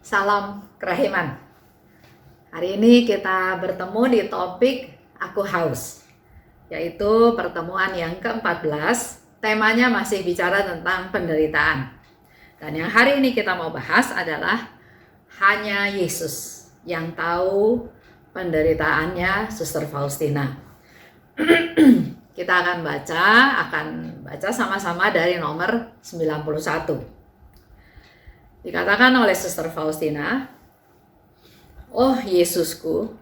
Salam kerahiman. Hari ini kita bertemu di topik Aku Haus, yaitu pertemuan yang ke-14. Temanya masih bicara tentang penderitaan. Dan yang hari ini kita mau bahas adalah hanya Yesus yang tahu penderitaannya Suster Faustina. Kita akan baca sama-sama dari nomor 91. Dikatakan oleh Suster Faustina, "Oh Yesusku,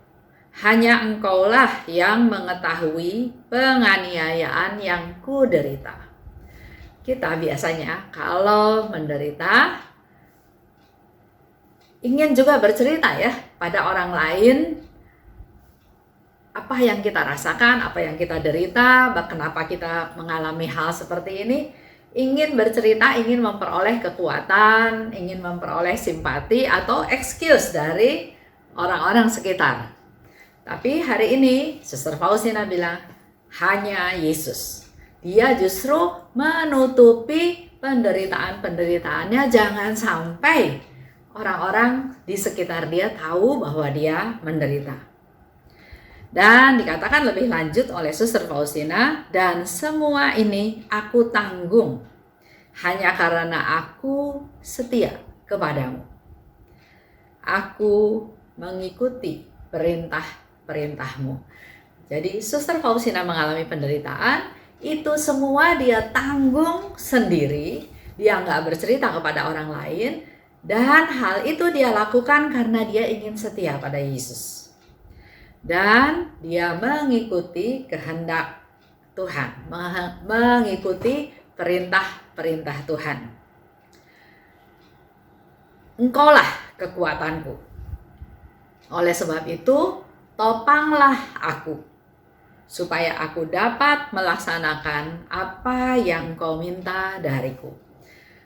hanya Engkaulah yang mengetahui penganiayaan yang kuderita." Kita biasanya kalau menderita ingin juga bercerita ya pada orang lain apa yang kita rasakan, apa yang kita derita, kenapa kita mengalami hal seperti ini. Ingin bercerita, ingin memperoleh kekuatan, ingin memperoleh simpati atau excuse dari orang-orang sekitar. Tapi hari ini Suster Faustina bilang hanya Yesus. Dia justru menutupi penderitaan-penderitaannya, jangan sampai orang-orang di sekitar dia tahu bahwa dia menderita. Dan dikatakan lebih lanjut oleh Suster Faustina, dan semua ini aku tanggung hanya karena aku setia kepadamu. Aku mengikuti perintah-perintahmu. Jadi Suster Faustina mengalami penderitaan, itu semua dia tanggung sendiri, dia nggak bercerita kepada orang lain, dan hal itu dia lakukan karena dia ingin setia pada Yesus. Dan dia mengikuti kehendak Tuhan, mengikuti perintah-perintah Tuhan. Engkaulah kekuatanku. Oleh sebab itu, topanglah aku, supaya aku dapat melaksanakan apa yang Engkau minta dariku.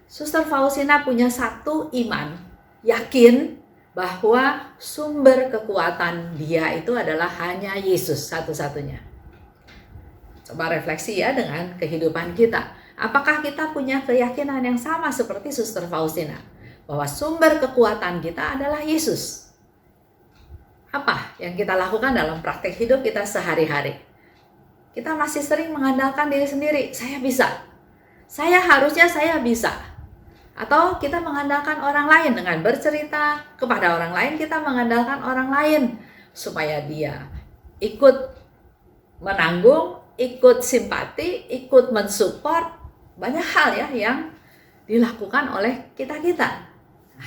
Suster Faustina punya satu iman, yakin bahwa sumber kekuatan dia itu adalah hanya Yesus satu-satunya. Coba refleksi ya dengan kehidupan kita. Apakah kita punya keyakinan yang sama seperti Suster Faustina? Bahwa sumber kekuatan kita adalah Yesus. Apa yang kita lakukan dalam praktek hidup kita sehari-hari? Kita masih sering mengandalkan diri sendiri. Saya bisa. Harusnya saya bisa. Atau kita mengandalkan orang lain dengan bercerita kepada orang lain, kita mengandalkan orang lain supaya dia ikut menanggung, ikut simpati, ikut mensupport. Banyak hal ya yang dilakukan oleh kita-kita.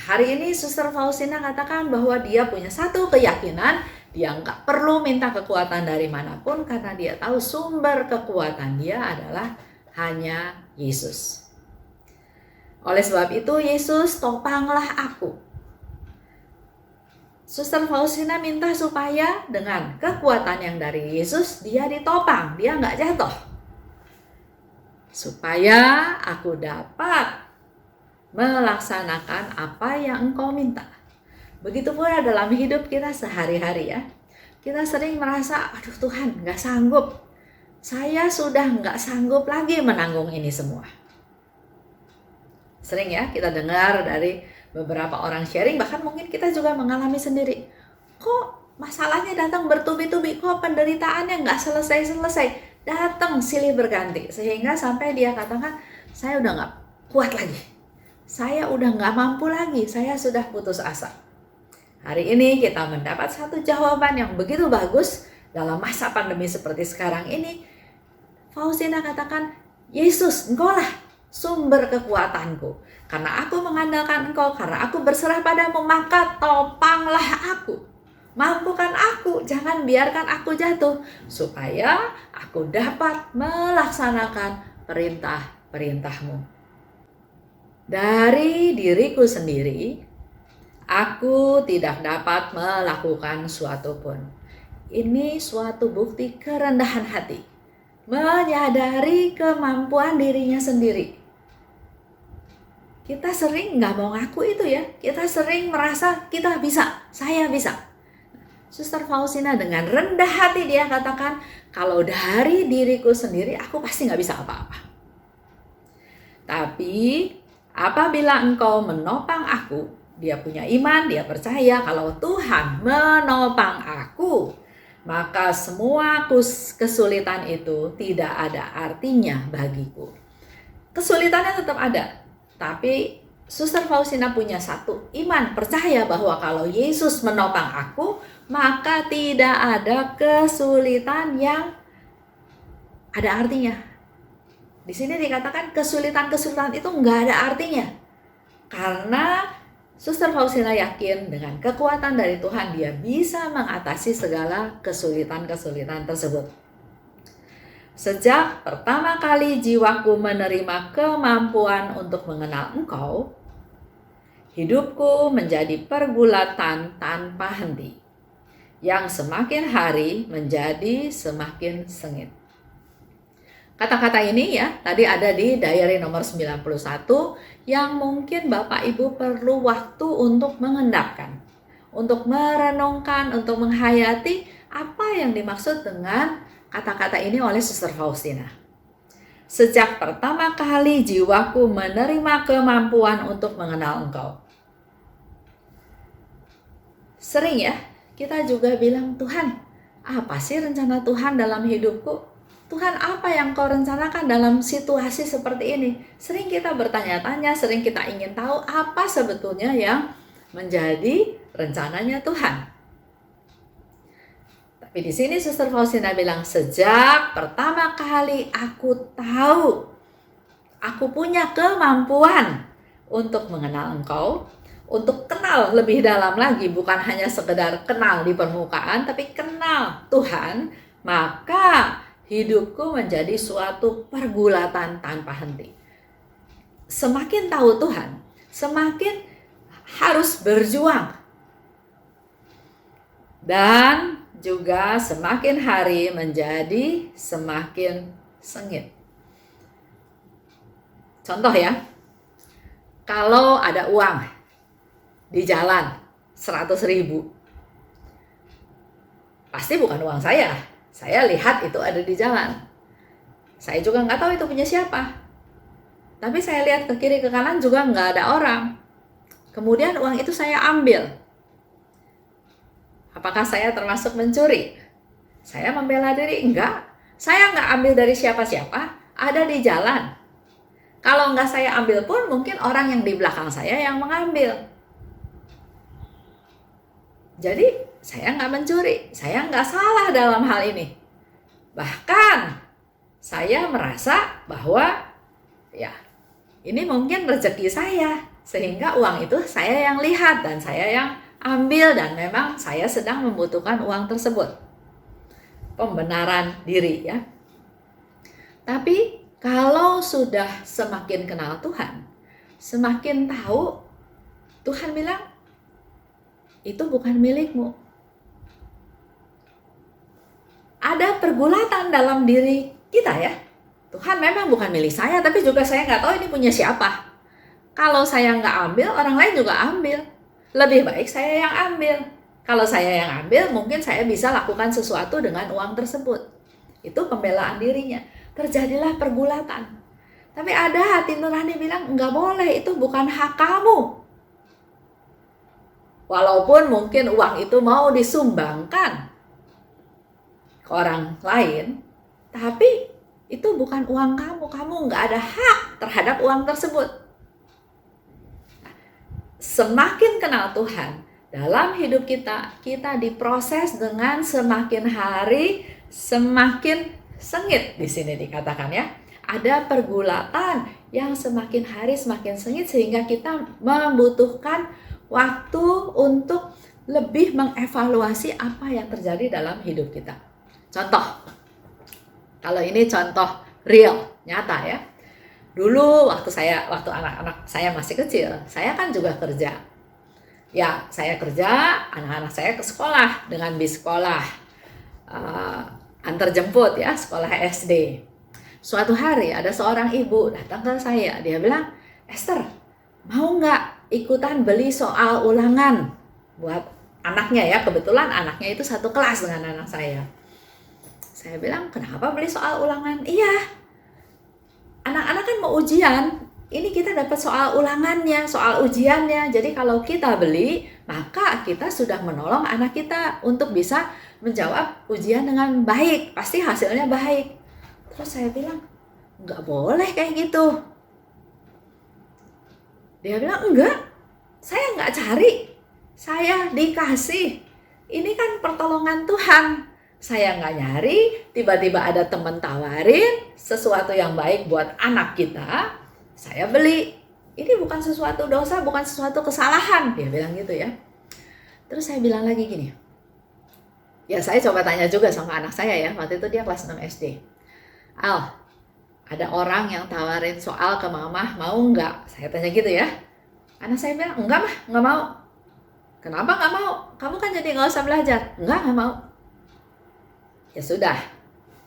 Hari ini Suster Faustina katakan bahwa dia punya satu keyakinan, dia nggak perlu minta kekuatan dari manapun karena dia tahu sumber kekuatan dia adalah hanya Yesus. Oleh sebab itu, Yesus, topanglah aku. Suster Faustina minta supaya dengan kekuatan yang dari Yesus, dia ditopang, dia nggak jatuh. Supaya aku dapat melaksanakan apa yang Engkau minta. Begitu pula dalam hidup kita sehari-hari ya. Kita sering merasa, aduh Tuhan, nggak sanggup. Saya sudah nggak sanggup lagi menanggung ini semua. Sering ya kita dengar dari beberapa orang sharing, bahkan mungkin kita juga mengalami sendiri. Kok masalahnya datang bertubi-tubi, kok penderitaannya nggak selesai-selesai, datang silih berganti. Sehingga sampai dia katakan, saya udah nggak kuat lagi, saya udah nggak mampu lagi, saya sudah putus asa. Hari ini kita mendapat satu jawaban yang begitu bagus dalam masa pandemi seperti sekarang ini. Faustina katakan, Yesus, Engkaulah sumber kekuatanku. Karena aku mengandalkan Engkau, karena aku berserah padamu, maka topanglah aku. Mampukan aku, jangan biarkan aku jatuh, supaya aku dapat melaksanakan perintah-perintahmu. Dari diriku sendiri, aku tidak dapat melakukan suatu pun. Ini suatu bukti kerendahan hati, menyadari kemampuan dirinya sendiri. Kita sering nggak mau ngaku itu ya. Kita sering merasa kita bisa, saya bisa. Suster Faustina dengan rendah hati dia katakan, kalau dari diriku sendiri aku pasti nggak bisa apa-apa. Tapi Apabila engkau menopang aku, dia punya iman, dia percaya kalau Tuhan menopang aku, maka semua kesulitan itu tidak ada artinya bagiku. Kesulitannya tetap ada, tapi Suster Faustina punya satu iman, percaya bahwa kalau Yesus menopang aku, maka tidak ada kesulitan yang ada artinya. Di sini dikatakan kesulitan-kesulitan itu nggak ada artinya. Karena Suster Faustina yakin dengan kekuatan dari Tuhan dia bisa mengatasi segala kesulitan-kesulitan tersebut. Sejak pertama kali jiwaku menerima kemampuan untuk mengenal Engkau, hidupku menjadi pergulatan tanpa henti, yang semakin hari menjadi semakin sengit. Kata-kata ini ya, tadi ada di diary nomor 91 yang mungkin Bapak Ibu perlu waktu untuk mengendapkan, untuk merenungkan, untuk menghayati apa yang dimaksud dengan kata-kata ini oleh Suster Faustina. Sejak pertama kali jiwaku menerima kemampuan untuk mengenal Engkau. Sering ya, kita juga bilang, Tuhan, apa sih rencana Tuhan dalam hidupku? Tuhan, apa yang kau rencanakan dalam situasi seperti ini? Sering kita bertanya-tanya, sering kita ingin tahu apa sebetulnya yang menjadi rencananya Tuhan. Tapi di sini Suster Faustina bilang, sejak pertama kali aku tahu, aku punya kemampuan untuk mengenal Engkau, untuk kenal lebih dalam lagi, bukan hanya sekedar kenal di permukaan, tapi kenal Tuhan, maka hidupku menjadi suatu pergulatan tanpa henti. Semakin tahu Tuhan, semakin harus berjuang. Dan juga semakin hari menjadi semakin sengit. Contoh ya, kalau ada uang di jalan 100.000, pasti bukan uang saya. Saya lihat itu ada di jalan. Saya juga nggak tahu itu punya siapa. Tapi saya lihat ke kiri ke kanan juga nggak ada orang. Kemudian uang itu saya ambil. Apakah saya termasuk mencuri? Saya membela diri? Enggak. Saya nggak ambil dari siapa-siapa. Ada di jalan. Kalau nggak saya ambil pun mungkin orang yang di belakang saya yang mengambil. Jadi saya nggak mencuri, saya nggak salah dalam hal ini. Bahkan saya merasa bahwa ya ini mungkin rezeki saya, sehingga uang itu saya yang lihat dan saya yang ambil, dan memang saya sedang membutuhkan uang tersebut. Pembenaran diri ya. Tapi kalau sudah semakin kenal Tuhan, semakin tahu, Tuhan bilang itu bukan milikmu. Ada pergulatan dalam diri kita ya. Tuhan memang bukan milik saya, tapi juga saya nggak tahu ini punya siapa. Kalau saya nggak ambil, orang lain juga ambil. Lebih baik saya yang ambil. Kalau saya yang ambil, mungkin saya bisa lakukan sesuatu dengan uang tersebut. Itu pembelaan dirinya. Terjadilah pergulatan. Tapi ada hati nurani bilang, nggak boleh, itu bukan hak kamu. Walaupun mungkin uang itu mau disumbangkan ke orang lain, tapi itu bukan uang kamu. Kamu nggak ada hak terhadap uang tersebut. Semakin kenal Tuhan dalam hidup kita, kita diproses dengan semakin hari semakin sengit. Di sini dikatakan ya, ada pergulatan yang semakin hari semakin sengit, sehingga kita membutuhkan waktu untuk lebih mengevaluasi apa yang terjadi dalam hidup kita. Contoh, kalau ini contoh real, nyata ya. Dulu waktu anak-anak saya masih kecil, saya kan juga kerja. Ya, saya kerja, anak-anak saya ke sekolah dengan bis sekolah, antar jemput ya, sekolah SD. Suatu hari ada seorang ibu datang ke saya, dia bilang, Esther, mau nggak ikutan beli soal ulangan buat anaknya ya, kebetulan anaknya itu satu kelas dengan anak saya. Saya bilang, kenapa beli soal ulangan? Iya, anak-anak kan mau ujian, ini kita dapat soal ulangannya, soal ujiannya. Jadi kalau kita beli, maka kita sudah menolong anak kita untuk bisa menjawab ujian dengan baik. Pasti hasilnya baik. Terus saya bilang, nggak boleh kayak gitu. Dia bilang, enggak, saya nggak cari, saya dikasih. Ini kan pertolongan Tuhan. Saya nggak nyari, tiba-tiba ada teman tawarin sesuatu yang baik buat anak kita, saya beli. Ini bukan sesuatu dosa, bukan sesuatu kesalahan. Dia bilang gitu ya. Terus saya bilang lagi gini. Ya saya coba tanya juga sama anak saya ya. Waktu itu dia kelas 6 SD. Al, ada orang yang tawarin soal ke mama, mau nggak? Saya tanya gitu ya. Anak saya bilang, enggak mah, nggak mau. Kenapa nggak mau? Kamu kan jadi nggak usah belajar. Nggak mau. Ya sudah,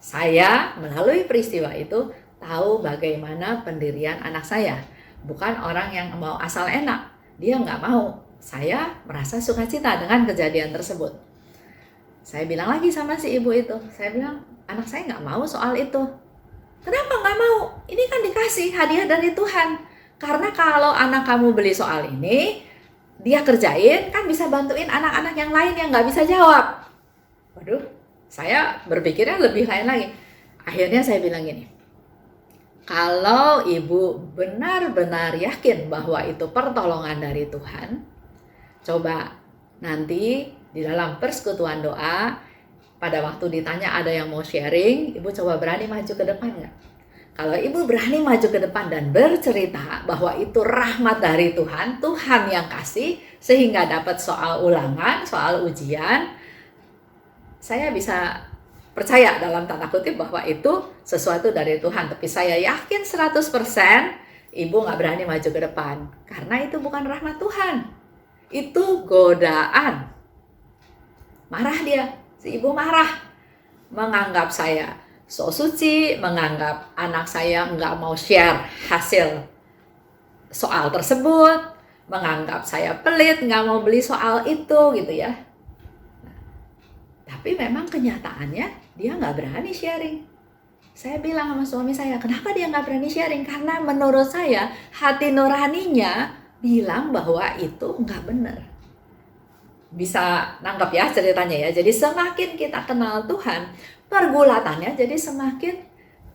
saya melalui peristiwa itu tahu bagaimana pendirian anak saya. Bukan orang yang mau asal enak. Dia nggak mau. Saya merasa sukacita dengan kejadian tersebut. Saya bilang lagi sama si ibu itu. Saya bilang, anak saya nggak mau soal itu. Kenapa nggak mau? Ini kan dikasih hadiah dari Tuhan. Karena kalau anak kamu beli soal ini, dia kerjain, kan bisa bantuin anak-anak yang lain yang nggak bisa jawab. Waduh, saya berpikirnya lebih lain lagi. Akhirnya saya bilang gini, kalau ibu benar-benar yakin bahwa itu pertolongan dari Tuhan, coba nanti di dalam persekutuan doa, pada waktu ditanya ada yang mau sharing, ibu coba berani maju ke depan nggak? Kalau ibu berani maju ke depan dan bercerita bahwa itu rahmat dari Tuhan, Tuhan yang kasih, sehingga dapat soal ulangan, soal ujian, saya bisa percaya dalam tanda kutip bahwa itu sesuatu dari Tuhan. Tapi saya yakin 100% ibu nggak berani maju ke depan. Karena itu bukan rahmat Tuhan. Itu godaan. Marah dia. Si ibu marah. Menganggap saya so suci, menganggap anak saya nggak mau share hasil soal tersebut, menganggap saya pelit, nggak mau beli soal itu gitu ya. Tapi memang kenyataannya dia nggak berani sharing. Saya bilang sama suami saya, kenapa dia nggak berani sharing? Karena menurut saya hati nuraninya bilang bahwa itu nggak benar. Bisa nangkap ya ceritanya ya. Jadi semakin kita kenal Tuhan, pergulatannya jadi semakin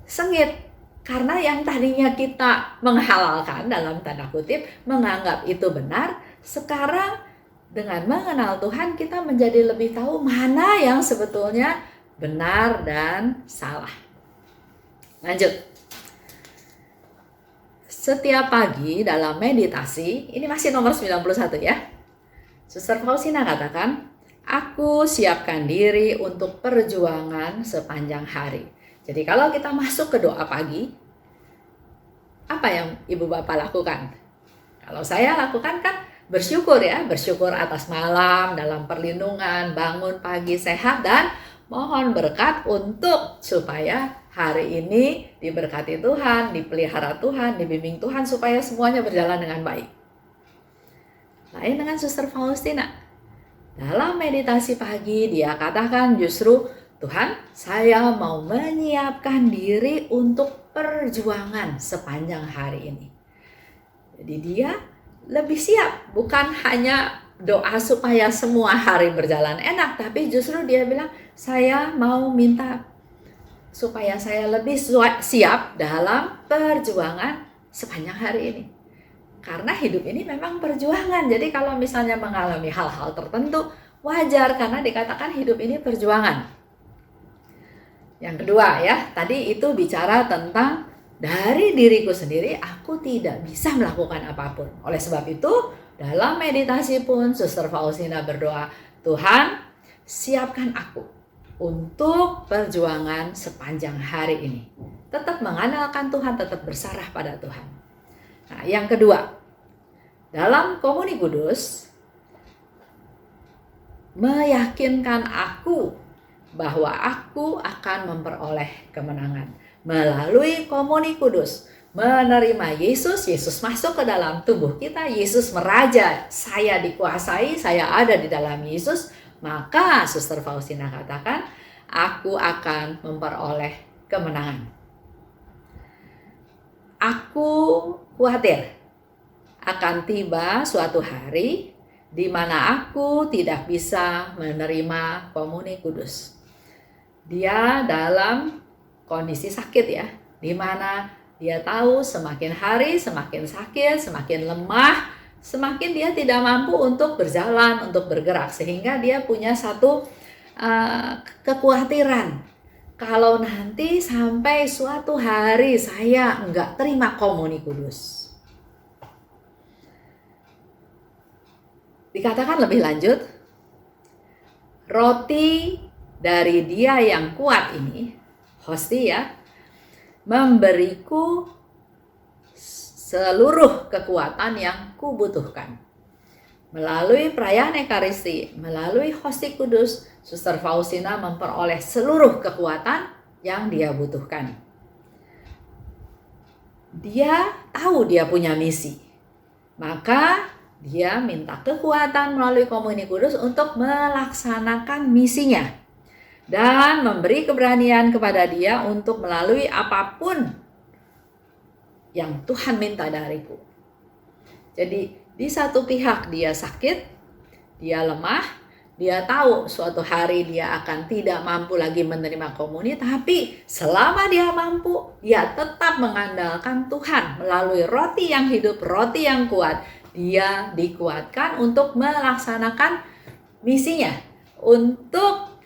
sengit. Karena yang tadinya kita menghalalkan dalam tanda kutip, menganggap itu benar, sekarang dengan mengenal Tuhan kita menjadi lebih tahu mana yang sebetulnya benar dan salah. Lanjut. Setiap pagi dalam meditasi, ini masih nomor 91 ya. Suster Faustina katakan, aku siapkan diri untuk perjuangan sepanjang hari. Jadi kalau kita masuk ke doa pagi, apa yang ibu bapak lakukan? Kalau saya lakukan kan bersyukur ya, bersyukur atas malam dalam perlindungan, bangun pagi sehat dan mohon berkat untuk supaya hari ini diberkati Tuhan, dipelihara Tuhan, dibimbing Tuhan supaya semuanya berjalan dengan baik. Lain dengan Suster Faustina. Dalam meditasi pagi dia katakan justru, Tuhan, saya mau menyiapkan diri untuk perjuangan sepanjang hari ini. Jadi dia lebih siap, bukan hanya doa supaya semua hari berjalan enak, tapi justru dia bilang, saya mau minta supaya saya lebih siap dalam perjuangan sepanjang hari ini. Karena hidup ini memang perjuangan. Jadi kalau misalnya mengalami hal-hal tertentu, wajar karena dikatakan hidup ini perjuangan. Yang kedua ya, tadi itu bicara tentang dari diriku sendiri, aku tidak bisa melakukan apapun. Oleh sebab itu, dalam meditasi pun Suster Faustina berdoa, Tuhan, siapkan aku untuk perjuangan sepanjang hari ini. Tetap mengandalkan Tuhan, tetap bersarah pada Tuhan. Nah, yang kedua, dalam Komuni Kudus, meyakinkan aku bahwa aku akan memperoleh kemenangan. Melalui Komuni Kudus, menerima Yesus, Yesus masuk ke dalam tubuh kita, Yesus meraja, saya dikuasai, saya ada di dalam Yesus, maka Suster Faustina katakan, aku akan memperoleh kemenangan. Aku khawatir akan tiba suatu hari di mana aku tidak bisa menerima komuni kudus. Dia dalam kondisi sakit ya, di mana dia tahu semakin hari semakin sakit, semakin lemah, semakin dia tidak mampu untuk berjalan, untuk bergerak, sehingga dia punya satu kekhawatiran. Kalau nanti sampai suatu hari saya enggak terima komuni kudus. Dikatakan lebih lanjut, roti dari dia yang kuat ini, hosti ya, memberiku seluruh kekuatan yang kubutuhkan. Melalui perayaan Ekaristi, melalui hosti kudus, Suster Faustina memperoleh seluruh kekuatan yang dia butuhkan. Dia tahu dia punya misi, maka dia minta kekuatan melalui komuni kudus untuk melaksanakan misinya dan memberi keberanian kepada dia untuk melalui apapun yang Tuhan minta dariku. Jadi di satu pihak dia sakit, dia lemah, dia tahu suatu hari dia akan tidak mampu lagi menerima komuni, tapi selama dia mampu, dia tetap mengandalkan Tuhan melalui roti yang hidup, roti yang kuat. Dia dikuatkan untuk melaksanakan misinya, untuk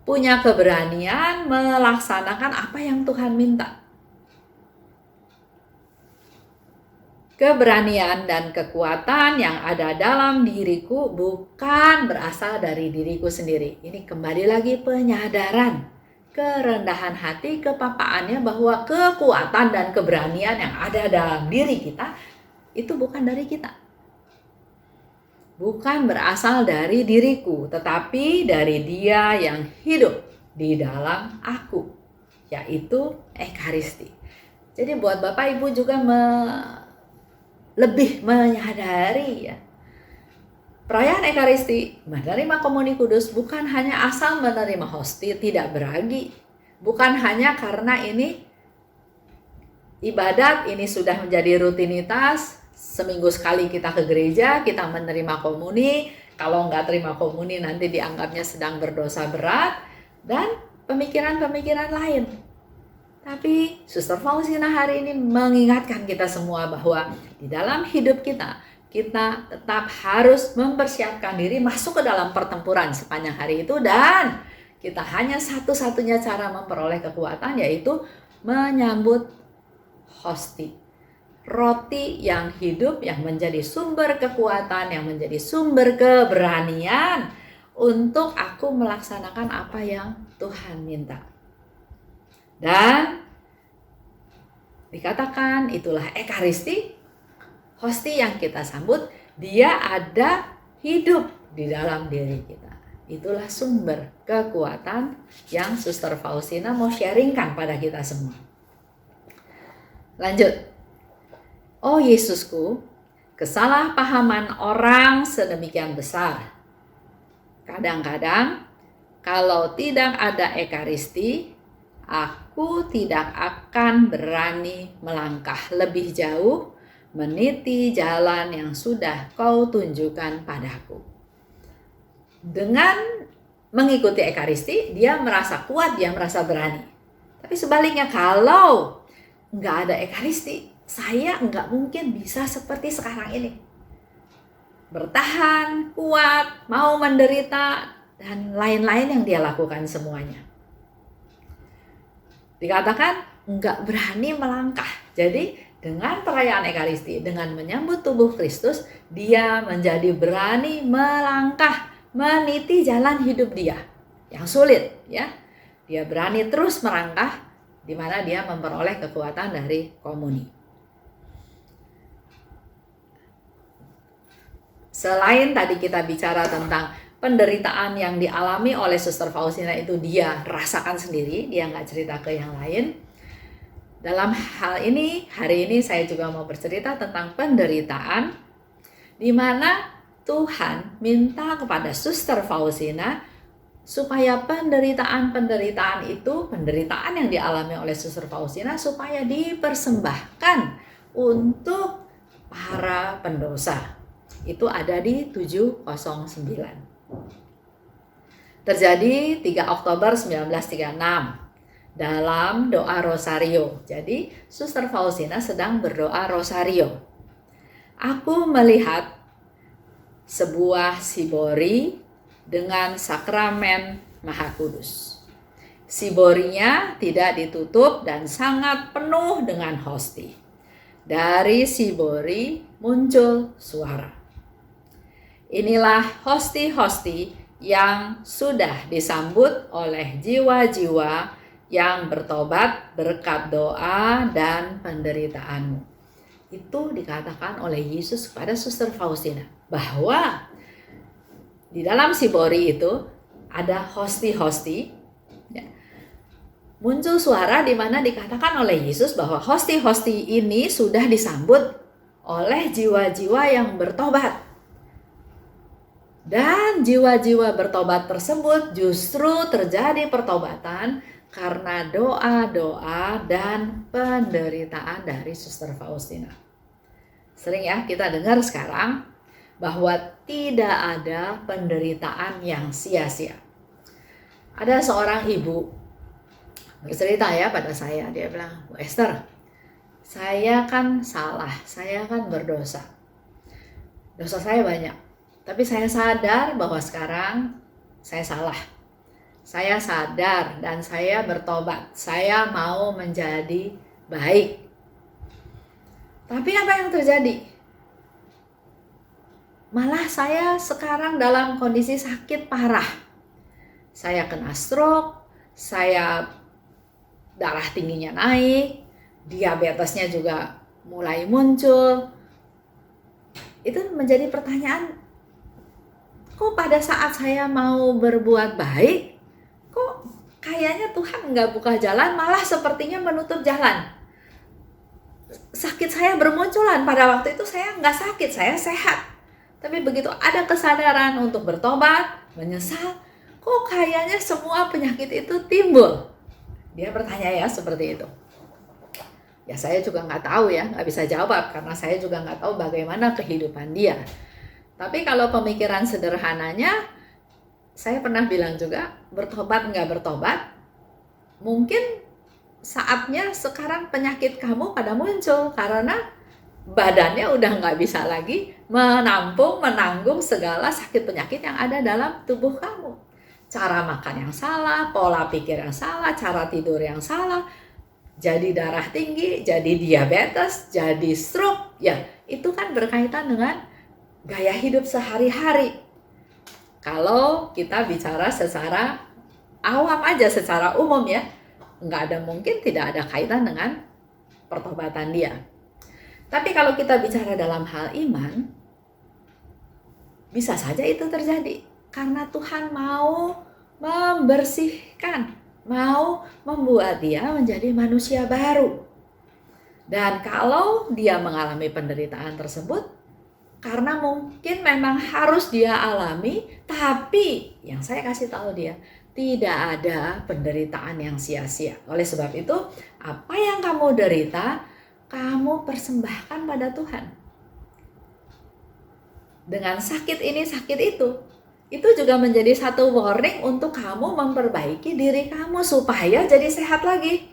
punya keberanian melaksanakan apa yang Tuhan minta. Keberanian dan kekuatan yang ada dalam diriku bukan berasal dari diriku sendiri. Ini kembali lagi penyadaran, kerendahan hati, kepapaannya bahwa kekuatan dan keberanian yang ada dalam diri kita itu bukan dari kita. Bukan berasal dari diriku, tetapi dari Dia yang hidup di dalam aku, yaitu Ekaristi. Jadi buat Bapak Ibu juga lebih menyadari ya, perayaan Ekaristi, menerima komuni kudus bukan hanya asal menerima hosti, tidak beragi. Bukan hanya karena ini ibadat, ini sudah menjadi rutinitas, seminggu sekali kita ke gereja, kita menerima komuni. Kalau nggak terima komuni nanti dianggapnya sedang berdosa berat, dan pemikiran-pemikiran lain. Tapi Suster Faustina hari ini mengingatkan kita semua bahwa di dalam hidup kita, kita tetap harus mempersiapkan diri masuk ke dalam pertempuran sepanjang hari itu, dan kita hanya satu-satunya cara memperoleh kekuatan yaitu menyambut hosti. Roti yang hidup, yang menjadi sumber kekuatan, yang menjadi sumber keberanian untuk aku melaksanakan apa yang Tuhan minta. Dan dikatakan itulah Ekaristi, hosti yang kita sambut, dia ada hidup di dalam diri kita. Itulah sumber kekuatan yang Suster Faustina mau sharingkan pada kita semua. Lanjut. Oh Yesusku, kesalahpahaman orang sedemikian besar. Kadang-kadang kalau tidak ada Ekaristi, aku tidak akan berani melangkah lebih jauh, meniti jalan yang sudah Kau tunjukkan padaku. Dengan mengikuti Ekaristi, dia merasa kuat, dia merasa berani. Tapi sebaliknya, kalau nggak ada Ekaristi, saya nggak mungkin bisa seperti sekarang ini. Bertahan, kuat, mau menderita, dan lain-lain yang dia lakukan semuanya. Dikatakan nggak berani melangkah. Jadi dengan perayaan Ekaristi, dengan menyambut tubuh Kristus, dia menjadi berani melangkah, meniti jalan hidup dia yang sulit, ya. Dia berani terus melangkah, di mana dia memperoleh kekuatan dari komuni. Selain tadi kita bicara tentang penderitaan yang dialami oleh Suster Faustina itu dia rasakan sendiri, dia nggak cerita ke yang lain. Dalam hal ini, hari ini saya juga mau bercerita tentang penderitaan di mana Tuhan minta kepada Suster Faustina supaya penderitaan itu, penderitaan yang dialami oleh Suster Faustina supaya dipersembahkan untuk para pendosa. Itu ada di 709. Terjadi 3 Oktober 1936 dalam doa Rosario. Jadi Suster Faustina sedang berdoa Rosario. Aku melihat sebuah sibori dengan sakramen Maha Kudus. Siborinya tidak ditutup dan sangat penuh dengan hosti. Dari sibori muncul suara. Inilah hosti-hosti yang sudah disambut oleh jiwa-jiwa yang bertobat berkat doa dan penderitaanmu. Itu dikatakan oleh Yesus kepada Suster Faustina, bahwa di dalam sibori itu ada hosti-hosti. Muncul suara di mana dikatakan oleh Yesus bahwa hosti-hosti ini sudah disambut oleh jiwa-jiwa yang bertobat. Dan jiwa-jiwa bertobat tersebut justru terjadi pertobatan karena doa-doa dan penderitaan dari Suster Faustina. Sering ya kita dengar sekarang bahwa tidak ada penderitaan yang sia-sia. Ada seorang ibu bercerita ya pada saya, dia bilang, "Bu Esther, saya kan salah, saya kan berdosa. Dosa saya banyak. Tapi saya sadar bahwa sekarang saya salah. Saya sadar dan saya bertobat. Saya mau menjadi baik. Tapi apa yang terjadi? Malah saya sekarang dalam kondisi sakit parah. Saya kena stroke, saya darah tingginya naik, diabetesnya juga mulai muncul." Itu menjadi pertanyaan, kok pada saat saya mau berbuat baik, kok kayaknya Tuhan nggak buka jalan, malah sepertinya menutup jalan. Sakit saya bermunculan, pada waktu itu saya nggak sakit, saya sehat. Tapi begitu ada kesadaran untuk bertobat, menyesal, kok kayaknya semua penyakit itu timbul. Dia bertanya ya seperti itu. Ya saya juga nggak tahu ya, nggak bisa jawab karena saya juga nggak tahu bagaimana kehidupan dia. Tapi kalau pemikiran sederhananya, saya pernah bilang juga, bertobat nggak bertobat, mungkin saatnya sekarang penyakit kamu pada muncul karena badannya udah nggak bisa lagi menanggung segala sakit penyakit yang ada dalam tubuh kamu. Cara makan yang salah, pola pikir yang salah, cara tidur yang salah, jadi darah tinggi, jadi diabetes, jadi stroke, ya itu kan berkaitan dengan gaya hidup sehari-hari. Kalau kita bicara secara awam aja, secara umum ya, mungkin tidak ada kaitan dengan pertobatan dia. Tapi kalau kita bicara dalam hal iman, bisa saja itu terjadi karena Tuhan mau membersihkan, mau membuat dia menjadi manusia baru. Dan kalau dia mengalami penderitaan tersebut, karena mungkin memang harus dia alami, tapi yang saya kasih tahu dia, tidak ada penderitaan yang sia-sia. Oleh sebab itu, apa yang kamu derita, kamu persembahkan pada Tuhan. Dengan sakit ini, sakit itu juga menjadi satu warning untuk kamu memperbaiki diri kamu supaya jadi sehat lagi.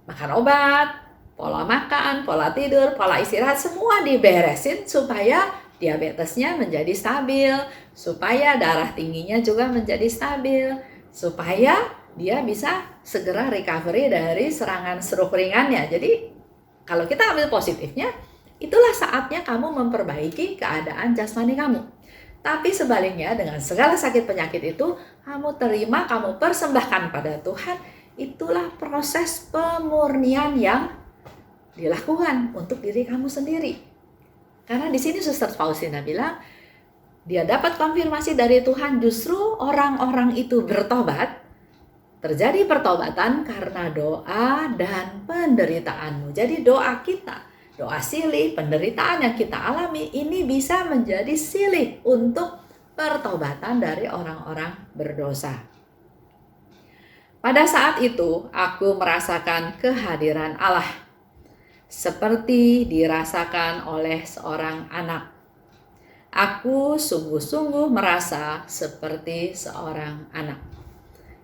Makan obat, pola makan, pola tidur, pola istirahat, semua diberesin supaya diabetesnya menjadi stabil, supaya darah tingginya juga menjadi stabil, supaya dia bisa segera recovery dari serangan stroke ringannya. Jadi kalau kita ambil positifnya, itulah saatnya kamu memperbaiki keadaan jasmani kamu. Tapi sebaliknya dengan segala sakit penyakit itu, kamu terima, kamu persembahkan pada Tuhan, itulah proses pemurnian yang dilakukan untuk diri kamu sendiri. Karena di sini Suster Faustina bilang, dia dapat konfirmasi dari Tuhan, justru orang-orang itu bertobat, terjadi pertobatan karena doa dan penderitaanmu. Jadi doa kita, doa silih, penderitaan yang kita alami, ini bisa menjadi silih untuk pertobatan dari orang-orang berdosa. Pada saat itu, aku merasakan kehadiran Allah. seperti dirasakan oleh seorang anak. Aku sungguh-sungguh merasa seperti seorang anak.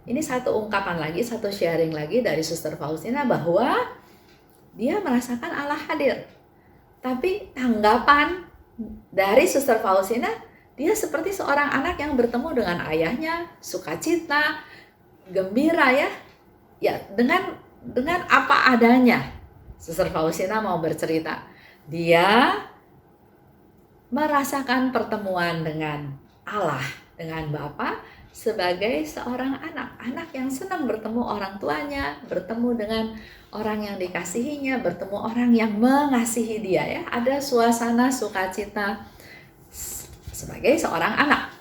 Ini satu ungkapan lagi, satu sharing lagi dari Suster Faustina bahwa dia merasakan Allah hadir. Tapi tanggapan dari Suster Faustina, dia seperti seorang anak yang bertemu dengan ayahnya, sukacita, gembira ya. Ya, dengan apa adanya. Suster Faustina mau bercerita. Dia merasakan pertemuan dengan Allah, dengan Bapa sebagai seorang anak yang senang bertemu orang tuanya, bertemu dengan orang yang dikasihinya, bertemu orang yang mengasihi dia ya. Ada suasana sukacita sebagai seorang anak.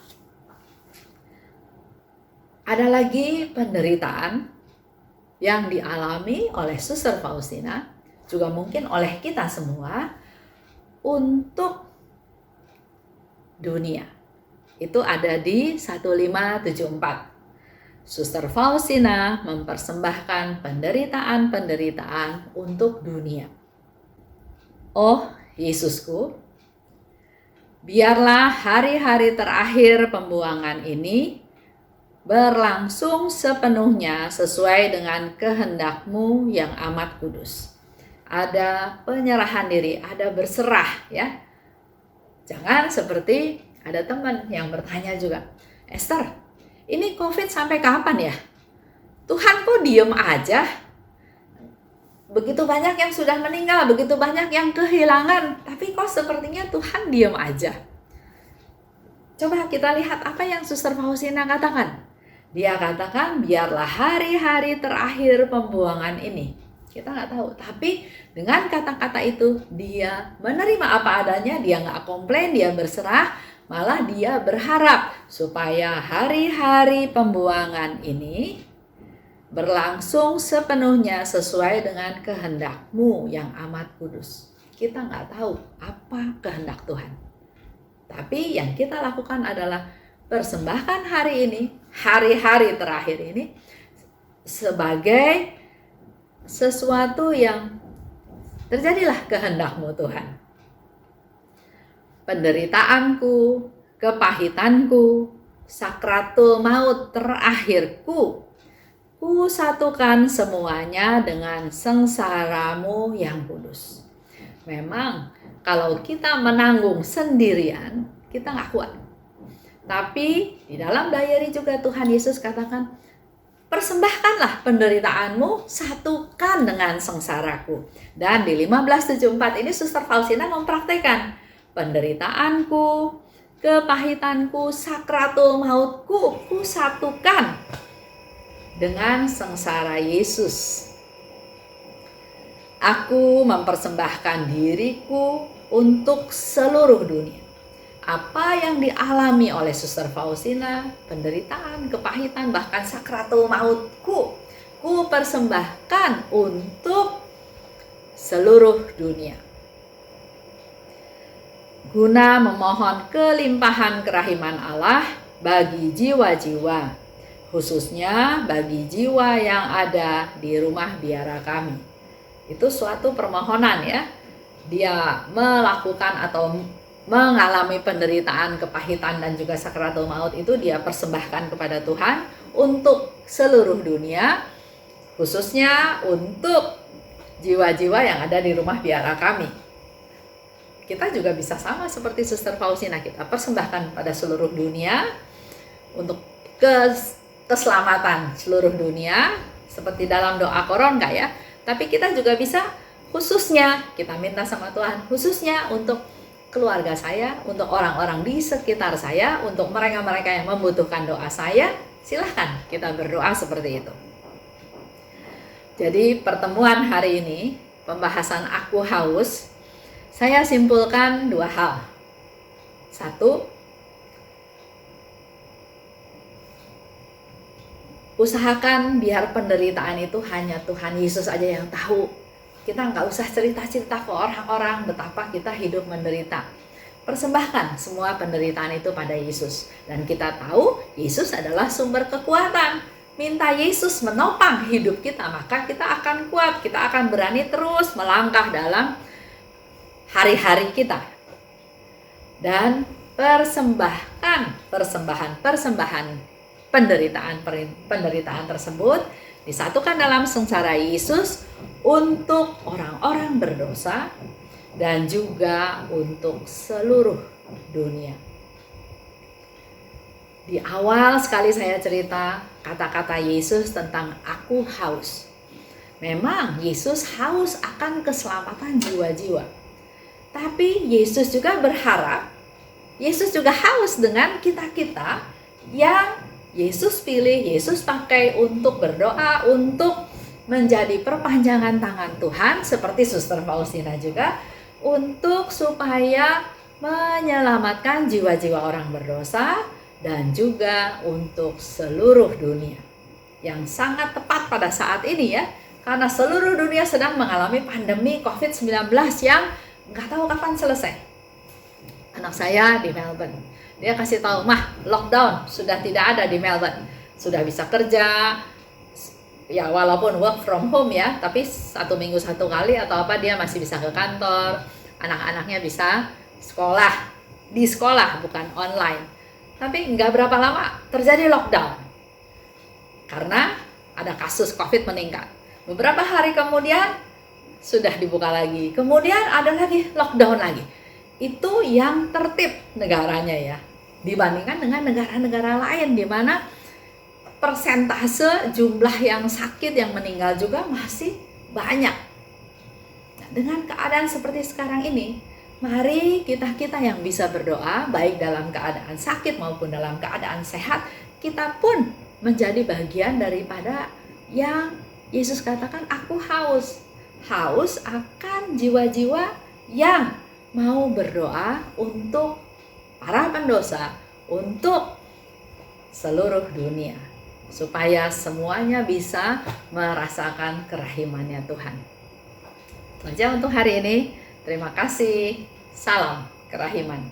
Ada lagi penderitaan yang dialami oleh Suster Faustina, juga mungkin oleh kita semua, untuk dunia. Itu ada di 1574. Suster Faustina mempersembahkan penderitaan-penderitaan untuk dunia. Oh Yesusku, biarlah hari-hari terakhir pembuangan ini berlangsung sepenuhnya sesuai dengan kehendak-Mu yang amat kudus. Ada penyerahan diri, ada berserah ya. Jangan seperti ada teman yang bertanya juga, Esther, ini COVID sampai kapan ya? Tuhan kok diem aja? Begitu banyak yang sudah meninggal, begitu banyak yang kehilangan, tapi kok sepertinya Tuhan diem aja. Coba kita lihat apa yang Suster Faustina katakan. Dia katakan, biarlah hari-hari terakhir pembuangan ini. Kita nggak tahu, tapi dengan kata-kata itu dia menerima apa adanya, dia nggak komplain, dia berserah, malah dia berharap supaya hari-hari pembuangan ini berlangsung sepenuhnya sesuai dengan kehendak-Mu yang amat kudus. Kita nggak tahu apa kehendak Tuhan, tapi yang kita lakukan adalah persembahkan hari ini, hari-hari terakhir ini sebagai sesuatu yang terjadilah kehendak-Mu Tuhan. Penderitaanku, kepahitanku, sakratul maut terakhirku, ku satukan semuanya dengan sengsara-Mu yang kudus. Memang kalau kita menanggung sendirian, kita nggak kuat. Tapi di dalam diary juga Tuhan Yesus katakan, persembahkanlah penderitaanmu, satukan dengan sengsaraku. Dan di 1574 ini Suster Faustina mempraktekkan penderitaanku, kepahitanku, sakratul mautku, ku satukan dengan sengsara Yesus. Aku mempersembahkan diriku untuk seluruh dunia. Apa yang dialami oleh Suster Faustina, penderitaan, kepahitan, bahkan sakratul mautku, ku persembahkan untuk seluruh dunia. Guna memohon kelimpahan kerahiman Allah bagi jiwa-jiwa, khususnya bagi jiwa yang ada di rumah biara kami. Itu suatu permohonan ya. Dia melakukan atau mengalami penderitaan, kepahitan, dan juga sakratul maut itu dia persembahkan kepada Tuhan untuk seluruh dunia, khususnya untuk jiwa-jiwa yang ada di rumah biara kami. Kita juga bisa sama seperti Suster Faustina, kita persembahkan pada seluruh dunia untuk keselamatan seluruh dunia, seperti dalam doa koron nggak ya? Tapi kita juga bisa khususnya, kita minta sama Tuhan, khususnya untuk keluarga saya, untuk orang-orang di sekitar saya, untuk mereka-mereka yang membutuhkan doa saya, silahkan kita berdoa seperti itu. Jadi pertemuan hari ini, pembahasan Aku Haus, saya simpulkan dua hal. Satu, usahakan biar penderitaan itu hanya Tuhan Yesus aja yang tahu. Kita nggak usah cerita-cerita ke orang-orang betapa kita hidup menderita. Persembahkan semua penderitaan itu pada Yesus. Dan kita tahu Yesus adalah sumber kekuatan. minta Yesus menopang hidup kita, maka kita akan kuat, kita akan berani terus melangkah dalam hari-hari kita. Dan persembahan penderitaan tersebut disatukan dalam sengsara Yesus untuk orang-orang berdosa dan juga untuk seluruh dunia. Di awal sekali saya cerita kata-kata Yesus tentang aku haus. Memang Yesus haus akan keselamatan jiwa-jiwa. Tapi Yesus juga berharap, Yesus juga haus dengan kita-kita yang Yesus pilih, Yesus pakai untuk berdoa, untuk menjadi perpanjangan tangan Tuhan, seperti Suster Faustina juga, untuk supaya menyelamatkan jiwa-jiwa orang berdosa dan juga untuk seluruh dunia. Yang sangat tepat pada saat ini ya, karena seluruh dunia sedang mengalami pandemi COVID-19 yang nggak tahu kapan selesai. Anak saya di Melbourne, dia kasih tahu, "Mah, lockdown sudah tidak ada di Melbourne, sudah bisa kerja, ya walaupun work from home ya, tapi 1 minggu 1 kali atau apa dia masih bisa ke kantor, anak-anaknya bisa sekolah, di sekolah bukan online." Tapi nggak berapa lama terjadi lockdown karena ada kasus COVID meningkat. Beberapa hari kemudian sudah dibuka lagi, kemudian ada lagi lockdown lagi. Itu yang tertib negaranya ya, dibandingkan dengan negara-negara lain di mana persentase jumlah yang sakit, yang meninggal juga masih banyak. Nah, dengan keadaan seperti sekarang ini, mari kita yang bisa berdoa, baik dalam keadaan sakit maupun dalam keadaan sehat, kita pun menjadi bagian daripada yang Yesus katakan, aku haus. Haus akan jiwa-jiwa yang mau berdoa untuk para pendosa, untuk seluruh dunia, supaya semuanya bisa merasakan kerahimannya Tuhan. Itu aja untuk hari ini. Terima kasih. Salam kerahiman.